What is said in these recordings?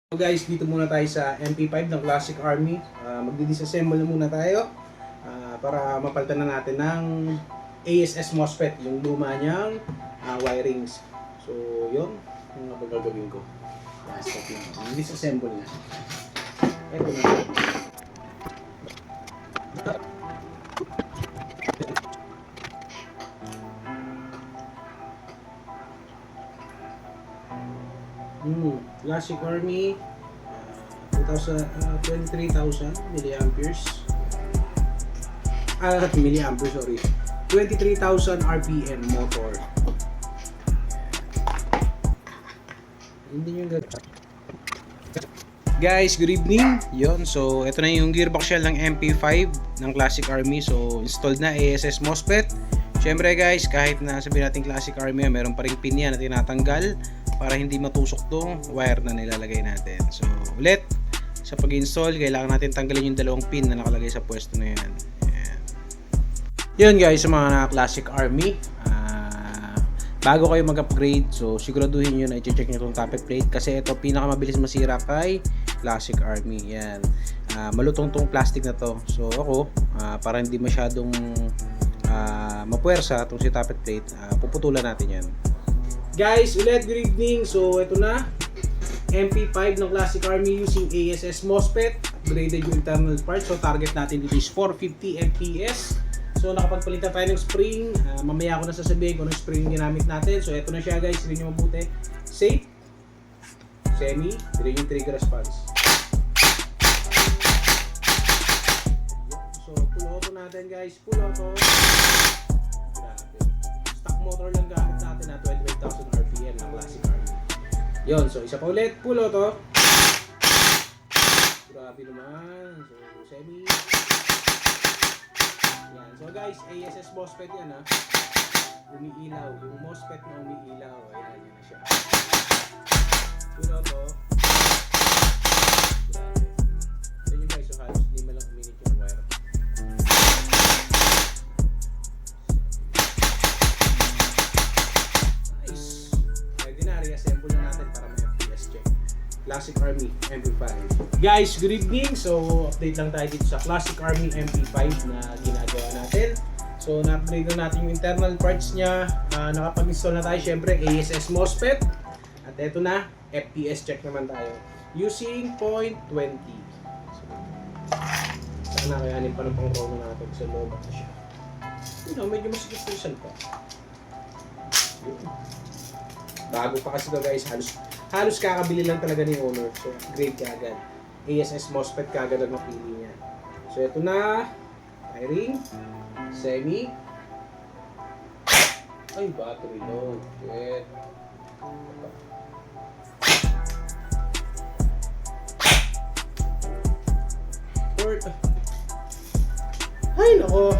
So guys, dito muna tayo sa MP5 ng Classic Army. Magdi-disassemble muna tayo para mapalitan na natin ng ASS MOSFET, yung luma niyang wirings. So yun, yung gagawin ko. Stop lang. Disassemble na. Ito na. Classic Army 23,000 milliamperes. Milliamperes, sorry. 23,000 RPM motor. Hindi yung guys, good evening. Yon, so ito na yung gearbox shell ng MP5 ng Classic Army. So installed na ASS MOSFET. Syempre guys, kahit na sabihin natin Classic Army, meron pa ring pin yan na tinatanggal para hindi matusok tong wire na nilalagay natin. So ulit, sa pag-install, kailangan natin tanggalin yung dalawang pin na nakalagay sa pwesto na yan. Ayan. Yun guys, sa mga Classic Army, bago kayo mag-upgrade, so siguraduhin nyo na i-check nyo itong tappet plate kasi ito pinakamabilis masira kay Classic Army. Yan. Malutong tong plastic na to. So ako, para hindi masyadong mapuwersa itong si tappet plate, puputulan natin yan. Guys, ulit good evening. So ito na, MP5 ng Classic Army using ASS MOSFET. Upgraded yung internal parts. So target natin dito is 450 FPS. So nakapagpalitan tayo ng spring. Mamaya ako na sasabihin kung anong spring ginamit natin. So ito na siya guys, hindi nyo mabuti. Safe, semi, hindi yung trigger response. So pull auto natin guys, pull auto. Stock motor lang gamit natin na 25,000 RPM ng Classic Army. Yon, so isa pa ulit, pull auto. Grabe naman. So semi. Yan. So guys, ASS MOSFET yan ha. Umiilaw. Yung MOSFET na umiilaw. Ayan, yun na siya. Pull auto. Grabe. So yun guys, so halos hindi mo lang uminit yung wire. Nice. Pwede na, reassemble na natin para may FPS check. Classic Army MP5. Guys, good evening. So, update lang tayo dito sa Classic Army MP5 na ginagawa natin. So, na-upgrade na natin yung internal parts niya. Nakapag-install na tayo, syempre, ASS MOSFET. At eto na, FPS check naman tayo. Using 0.20. So, sana kayanin pa ng pang-roll natin sa loob na siya. You know, medyo masikip-tusan pa. Bago pa kasi ito guys, halos kakabili lang talaga ni owner. So, upgrade ka agad. ASS MOSFET ka agad ang napili niya. So, ito na. Wiring. Semi. Ay, battery load. Shit. Port. Ay, nako.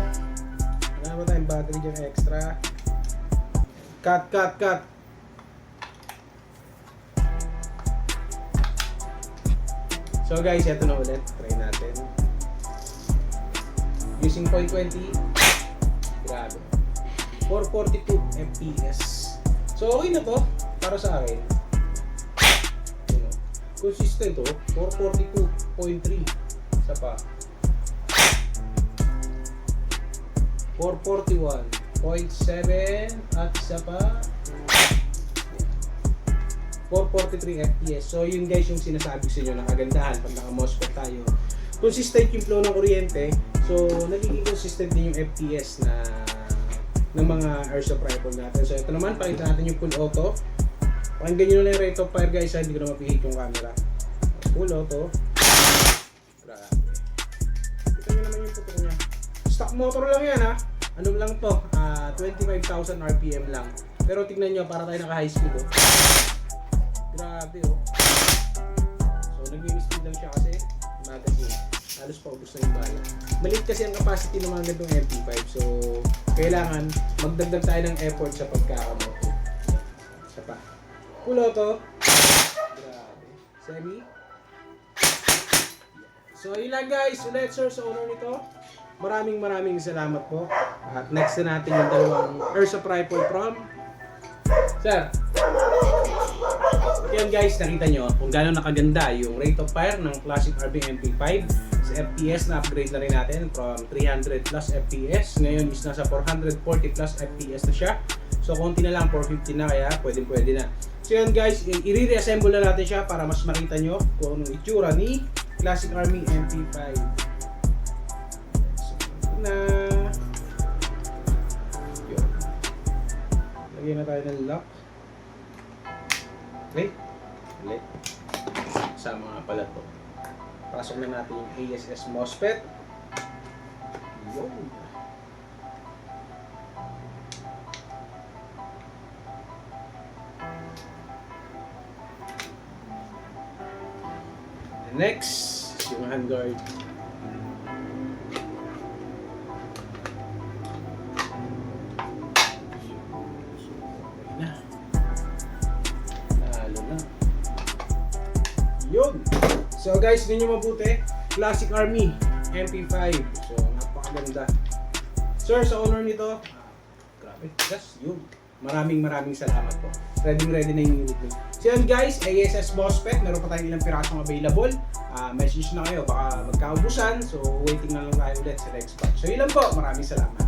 Wala ba tayong battery dyan extra? Cut. So guys, eto na ulit. Try natin. Using 0.20. Grabe. 442 FPS. So okay na to. Para sa akin. Consistent to. 442.3. Isa pa. 441.7. At isa pa. 443 FPS. So yun guys yung sinasabi sa inyo ng kagandahan pag naka-MOSFET tayo. Consistent yung flow ng kuryente. So nagiging consistent din yung FPS ng mga airsoft rifle natin. So ito naman, pakita natin yung full auto. Pakinggan nyo na lang yung rate of fire guys, hindi ko na mapihit yung camera. Full auto. Grabe. Kita nyo naman yung putok niya. Stock motor lang yan ha. Ano lang to? 25,000 RPM lang. Pero tignan nyo, para tayo naka high speed oh. Grabe oh. So nag-speed lang siya kasi magazine. Halos paubos na yung bala. Maliit kasi ang capacity ng mga gantong MP5. So kailangan magdagdag tayo ng effort sa pagkakamoto. Isa pa. Full auto. Grabe. Semi. So yun lang guys. Ulit sir sa owner nito. Maraming salamat po. At next na natin yung dalawang airsoft rifle from Sir. yan guys, nakita nyo kung gaano nakaganda yung rate of fire ng Classic RB MP5. Sa FPS na upgrade na rin natin from 300 plus FPS. Ngayon is nasa 440 plus FPS na siya. So konti na lang, 450 na, kaya pwede na. So yun guys, i-reassemble na natin siya para mas makita nyo kung anong itsura ni Classic Army MP5. So na yun. Lagyan na tayo ng lock. Okay, ulit. Sama nga pala to. Pasok na natin yung ASS MOSFET. Yun. Next, yung handguard. Okay na. Nalo na. Yun! So guys, hindi nyo mabuti. Classic Army MP5. So, napakaganda. Sir, sa owner nito, grabe, just yun. Maraming salamat po. Ready na yung unit nyo. So yun guys, ASS MOSFET, meron pa tayong ilang pirasong available. Message na kayo, baka magkaubusan. So waiting na lang tayo ulit sa next batch. So yun lang po, maraming salamat.